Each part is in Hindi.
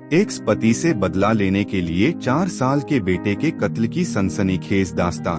एक्स पति से बदला लेने के लिए 4 साल के बेटे के कत्ल की सनसनीखेज दास्तां।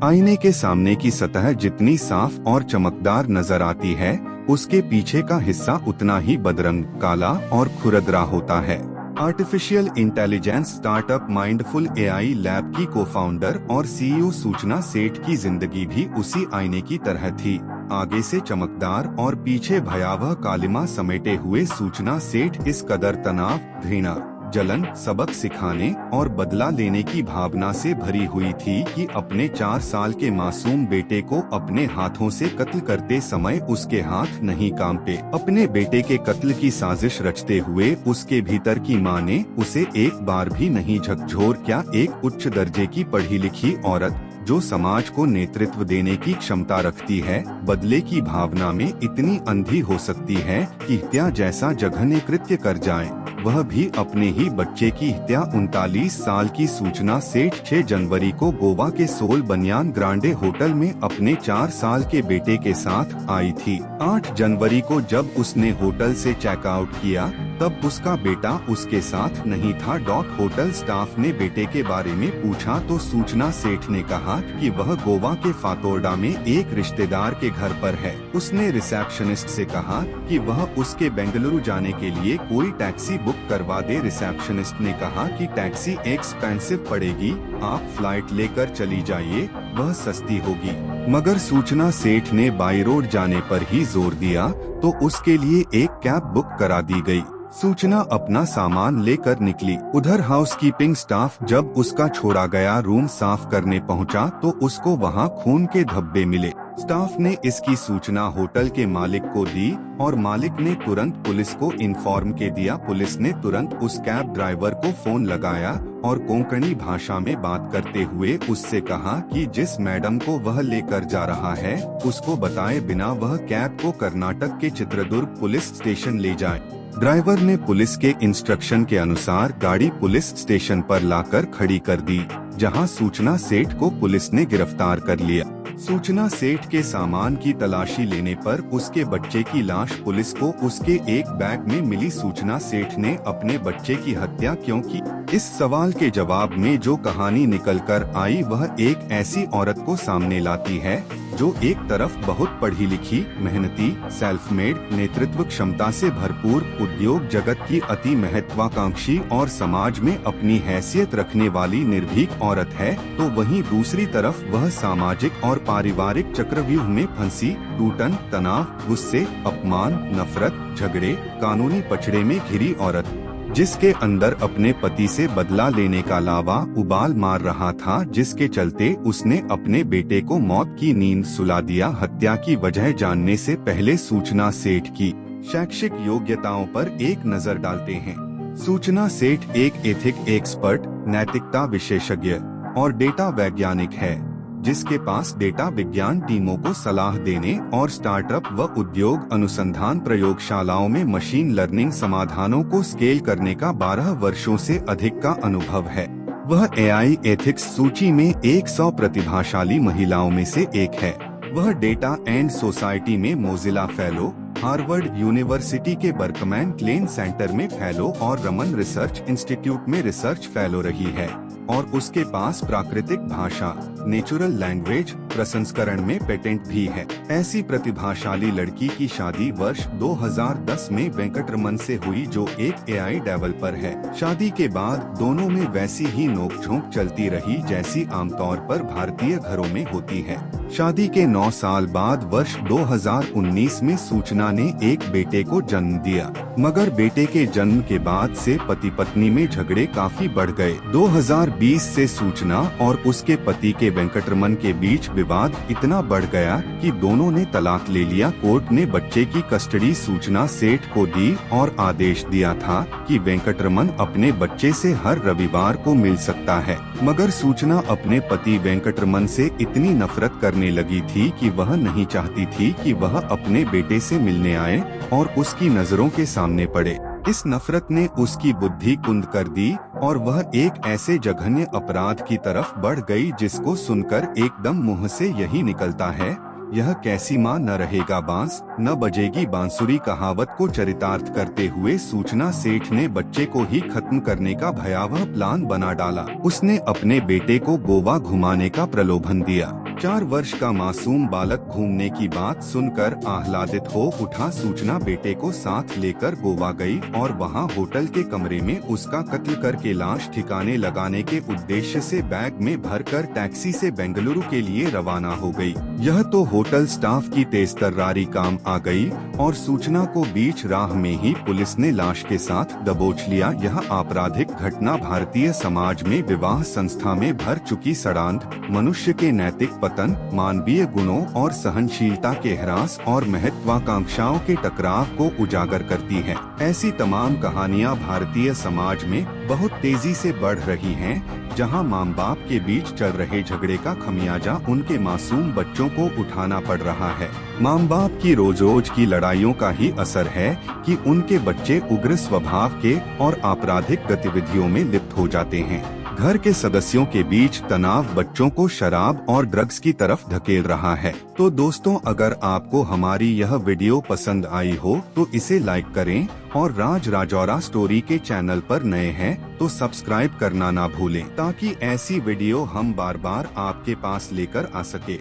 आईने के सामने की सतह जितनी साफ और चमकदार नजर आती है, उसके पीछे का हिस्सा उतना ही बदरंग, काला और खुरदरा होता है। Artificial intelligence startup mindful AI lab की को-फाउंडर और सीईओ सूचना सेठ की जिंदगी भी उसी आईने की तरह थी। आगे से चमकदार और पीछे भयावह कालिमा समेटे हुए सूचना सेठ इस कदर तनाव, घृणा, जलन, सबक सिखाने और बदला लेने की भावना से भरी हुई थी कि अपने 4 साल के मासूम बेटे को अपने हाथों से कत्ल करते समय उसके हाथ नहीं कांपे। अपने बेटे के कत्ल की साजिश रचते हुए उसके भीतर की मां ने उसे एक बार भी नहीं झकझोर। क्या एक उच्च दर्जे की पढ़ी लिखी औरत जो समाज को नेतृत्व देने की क्षमता रखती है, बदले की भावना में इतनी अंधी हो सकती है कि हत्या जैसा जघन्य कृत्य कर जाए, वह भी अपने ही बच्चे की हत्या। 39 साल की सूचना सेठ 6 जनवरी को गोवा के सोल बनियान ग्रांडे होटल में अपने 4 साल के बेटे के साथ आई थी। 8 जनवरी को जब उसने होटल से चेकआउट किया, तब उसका बेटा उसके साथ नहीं था। होटल स्टाफ ने बेटे के बारे में पूछा तो सूचना सेठ ने कहा कि वह गोवा के फातोर्डा में एक रिश्तेदार के घर पर है। उसने रिसेप्शनिस्ट से कहा कि वह उसके बेंगलुरु जाने के लिए कोई टैक्सी बुक करवा दे। रिसेप्शनिस्ट ने कहा कि टैक्सी एक्सपेंसिव पड़ेगी, आप फ्लाइट लेकर चली जाइए, वह सस्ती होगी। मगर सूचना सेठ ने बाई रोड जाने पर ही जोर दिया तो उसके लिए एक कैब बुक करा दी गई। सूचना अपना सामान लेकर निकली। उधर हाउसकीपिंग स्टाफ जब उसका छोड़ा गया रूम साफ करने पहुंचा तो उसको वहां खून के धब्बे मिले। स्टाफ ने इसकी सूचना होटल के मालिक को दी और मालिक ने तुरंत पुलिस को इन्फॉर्म के दिया। पुलिस ने तुरंत उस कैब ड्राइवर को फोन लगाया और कोंकणी भाषा में बात करते हुए उससे कहा कि जिस मैडम को वह लेकर जा रहा है, उसको बताए बिना वह कैब को कर्नाटक के चित्रदुर्ग पुलिस स्टेशन ले जाए। ड्राइवर ने पुलिस के इंस्ट्रक्शन के अनुसार गाड़ी पुलिस स्टेशन पर लाकर खड़ी कर दी, जहां सूचना सेठ को पुलिस ने गिरफ्तार कर लिया। सूचना सेठ के सामान की तलाशी लेने पर उसके बच्चे की लाश पुलिस को उसके एक बैग में मिली। सूचना सेठ ने अपने बच्चे की हत्या क्यों की? इस सवाल के जवाब में जो कहानी निकल कर आई वह एक ऐसी औरत को सामने लाती है जो एक तरफ बहुत पढ़ी लिखी, मेहनती, सेल्फ मेड, नेतृत्व क्षमता से भरपूर, उद्योग जगत की अति महत्वाकांक्षी और समाज में अपनी हैसियत रखने वाली निर्भीक औरत है, तो वहीं दूसरी तरफ वह सामाजिक और पारिवारिक चक्रव्यूह में फंसी, टूटन, तनाव, गुस्से, अपमान, नफरत, झगड़े, कानूनी पचड़े में घिरी औरत, जिसके अंदर अपने पति से बदला लेने का लावा उबाल मार रहा था, जिसके चलते उसने अपने बेटे को मौत की नींद सुला दिया। हत्या की वजह जानने से पहले सूचना सेठ की शैक्षिक योग्यताओं पर एक नजर डालते हैं। सूचना सेठ एक एथिक एक्सपर्ट, नैतिकता विशेषज्ञ और डेटा वैज्ञानिक है, जिसके पास डेटा विज्ञान टीमों को सलाह देने और स्टार्टअप व उद्योग अनुसंधान प्रयोगशालाओं में मशीन लर्निंग समाधानों को स्केल करने का 12 वर्षों से अधिक का अनुभव है। वह एआई एथिक्स सूची में 100 प्रतिभाशाली महिलाओं में से एक है। वह डेटा एंड सोसाइटी में मोजिला फेलो, हार्वर्ड यूनिवर्सिटी के बर्कमैन क्लेन सेंटर में फेलो और रमन रिसर्च इंस्टीट्यूट में रिसर्च फेलो रही है और उसके पास प्राकृतिक भाषा, नेचुरल लैंग्वेज प्रसंस्करण में पेटेंट भी है। ऐसी प्रतिभाशाली लड़की की शादी वर्ष 2010 में वेंकटरमन से हुई, जो एक एआई डेवलपर है। शादी के बाद दोनों में वैसी ही नोकझोंक चलती रही जैसी आमतौर पर भारतीय घरों में होती है। शादी के 9 साल बाद वर्ष 2019 में सूचना ने एक बेटे को जन्म दिया, मगर बेटे के जन्म के बाद से पति पत्नी में झगड़े काफी बढ़ गए। 2020 से सूचना और उसके पति के वेंकटरमन के बीच विवाद इतना बढ़ गया कि दोनों ने तलाक ले लिया। कोर्ट ने बच्चे की कस्टडी सूचना सेठ को दी और आदेश दिया था कि वेंकटरमन अपने बच्चे से हर रविवार को मिल सकता है, मगर सूचना अपने पति वेंकटरमन से इतनी नफरत करने लगी थी कि वह नहीं चाहती थी कि वह अपने बेटे से मिलने आए और उसकी नजरों के सामने पड़े। इस नफरत ने उसकी बुद्धि कुंद कर दी और वह एक ऐसे जघन्य अपराध की तरफ बढ़ गई जिसको सुनकर एकदम मुंह से यही निकलता है यह कैसी माँ न रहेगा बांस न बजेगी बांसुरी कहावत को चरितार्थ करते हुए सूचना सेठ ने बच्चे को ही खत्म करने का भयावह प्लान बना डाला। उसने अपने बेटे को गोवा घुमाने का प्रलोभन दिया। 4 वर्ष का मासूम बालक घूमने की बात सुनकर आह्लादित हो उठा। सूचना बेटे को साथ लेकर गोवा गई और वहां होटल के कमरे में उसका कत्ल करके लाश ठिकाने लगाने के उद्देश्य से बैग में भरकर टैक्सी से बेंगलुरु के लिए रवाना हो गई। यह तो होटल स्टाफ की तेजतर्रारी काम आ गई और सूचना को बीच राह में ही पुलिस ने लाश के साथ दबोच लिया। यह आपराधिक घटना भारतीय समाज में विवाह संस्था में भर चुकी सड़ांध, मनुष्य के नैतिक पतन, मानवीय गुणों और सहनशीलता के ह्रास और महत्वाकांक्षाओं के टकराव को उजागर करती है। ऐसी तमाम कहानियां भारतीय समाज में बहुत तेजी से बढ़ रही हैं, जहां माँ बाप के बीच चल रहे झगड़े का खमियाजा उनके मासूम बच्चों को उठाना पड़ रहा है। माँ बाप की रोज रोज की लड़ाइयों का ही असर है कि उनके बच्चे उग्र स्वभाव के और आपराधिक गतिविधियों में लिप्त हो जाते हैं। घर के सदस्यों के बीच तनाव बच्चों को शराब और ड्रग्स की तरफ धकेल रहा है। तो दोस्तों, अगर आपको हमारी यह वीडियो पसंद आई हो तो इसे लाइक करें और राज राजौरा स्टोरी के चैनल पर नए हैं तो सब्सक्राइब करना ना भूलें, ताकि ऐसी वीडियो हम बार बार आपके पास लेकर आ सके।